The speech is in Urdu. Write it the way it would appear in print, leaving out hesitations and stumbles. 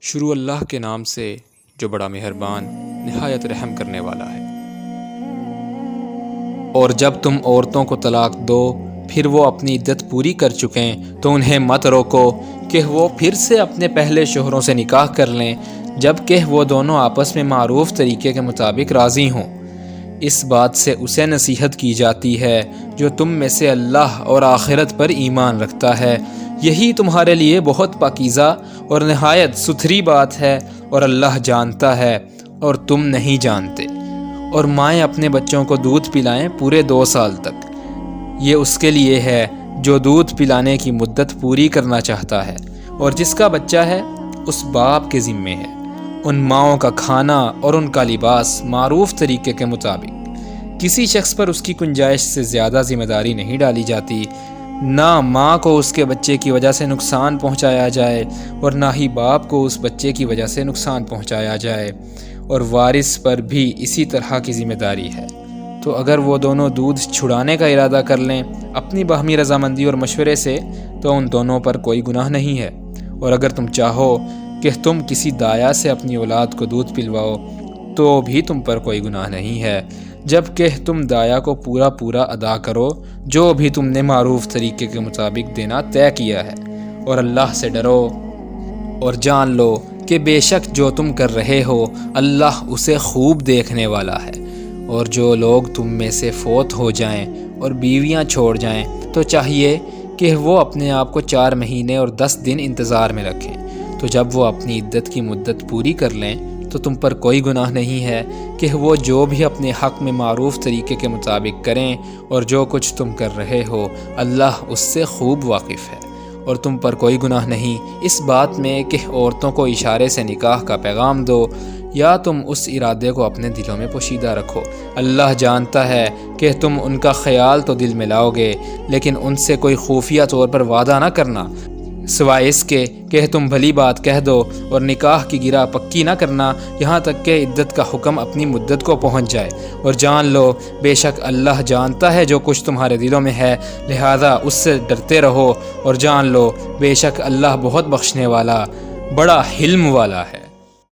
شروع اللہ کے نام سے جو بڑا مہربان نہایت رحم کرنے والا ہے۔ اور جب تم عورتوں کو طلاق دو پھر وہ اپنی عدت پوری کر چکیں تو انہیں مت روکو کہ وہ پھر سے اپنے پہلے شوہروں سے نکاح کر لیں جب کہ وہ دونوں آپس میں معروف طریقے کے مطابق راضی ہوں۔ اس بات سے اسے نصیحت کی جاتی ہے جو تم میں سے اللہ اور آخرت پر ایمان رکھتا ہے، یہی تمہارے لیے بہت پاکیزہ اور نہایت ستھری بات ہے، اور اللہ جانتا ہے اور تم نہیں جانتے۔ اور مائیں اپنے بچوں کو دودھ پلائیں پورے 2 سال تک، یہ اس کے لیے ہے جو دودھ پلانے کی مدت پوری کرنا چاہتا ہے، اور جس کا بچہ ہے اس باپ کے ذمے ہے۔ ان ماؤں کا کھانا اور ان کا لباس معروف طریقے کے مطابق، کسی شخص پر اس کی گنجائش سے زیادہ ذمہ داری نہیں ڈالی جاتی، نہ ماں کو اس کے بچے کی وجہ سے نقصان پہنچایا جائے اور نہ ہی باپ کو اس بچے کی وجہ سے نقصان پہنچایا جائے، اور وارث پر بھی اسی طرح کی ذمہ داری ہے۔ تو اگر وہ دونوں دودھ چھڑانے کا ارادہ کر لیں اپنی باہمی رضامندی اور مشورے سے تو ان دونوں پر کوئی گناہ نہیں ہے۔ اور اگر تم چاہو کہ تم کسی دایا سے اپنی اولاد کو دودھ پلواؤ تو بھی تم پر کوئی گناہ نہیں ہے، جب کہ تم دایا کو پورا ادا کرو جو بھی تم نے معروف طریقے کے مطابق دینا طے کیا ہے۔ اور اللہ سے ڈرو اور جان لو کہ بے شک جو تم کر رہے ہو اللہ اسے خوب دیکھنے والا ہے۔ اور جو لوگ تم میں سے فوت ہو جائیں اور بیویاں چھوڑ جائیں تو چاہیے کہ وہ اپنے آپ کو 4 مہینے اور 10 دن انتظار میں رکھیں، تو جب وہ اپنی عدت کی مدت پوری کر لیں تو تم پر کوئی گناہ نہیں ہے کہ وہ جو بھی اپنے حق میں معروف طریقے کے مطابق کریں، اور جو کچھ تم کر رہے ہو اللہ اس سے خوب واقف ہے۔ اور تم پر کوئی گناہ نہیں اس بات میں کہ عورتوں کو اشارے سے نکاح کا پیغام دو، یا تم اس ارادے کو اپنے دلوں میں پوشیدہ رکھو۔ اللہ جانتا ہے کہ تم ان کا خیال تو دل میں لاؤ گے، لیکن ان سے کوئی خفیہ طور پر وعدہ نہ کرنا، سوائے اس کے کہ تم بھلی بات کہہ دو، اور نکاح کی گرہ پکی نہ کرنا یہاں تک کہ عدت کا حکم اپنی مدت کو پہنچ جائے۔ اور جان لو بے شک اللہ جانتا ہے جو کچھ تمہارے دلوں میں ہے، لہذا اس سے ڈرتے رہو، اور جان لو بے شک اللہ بہت بخشنے والا بڑا حلم والا ہے۔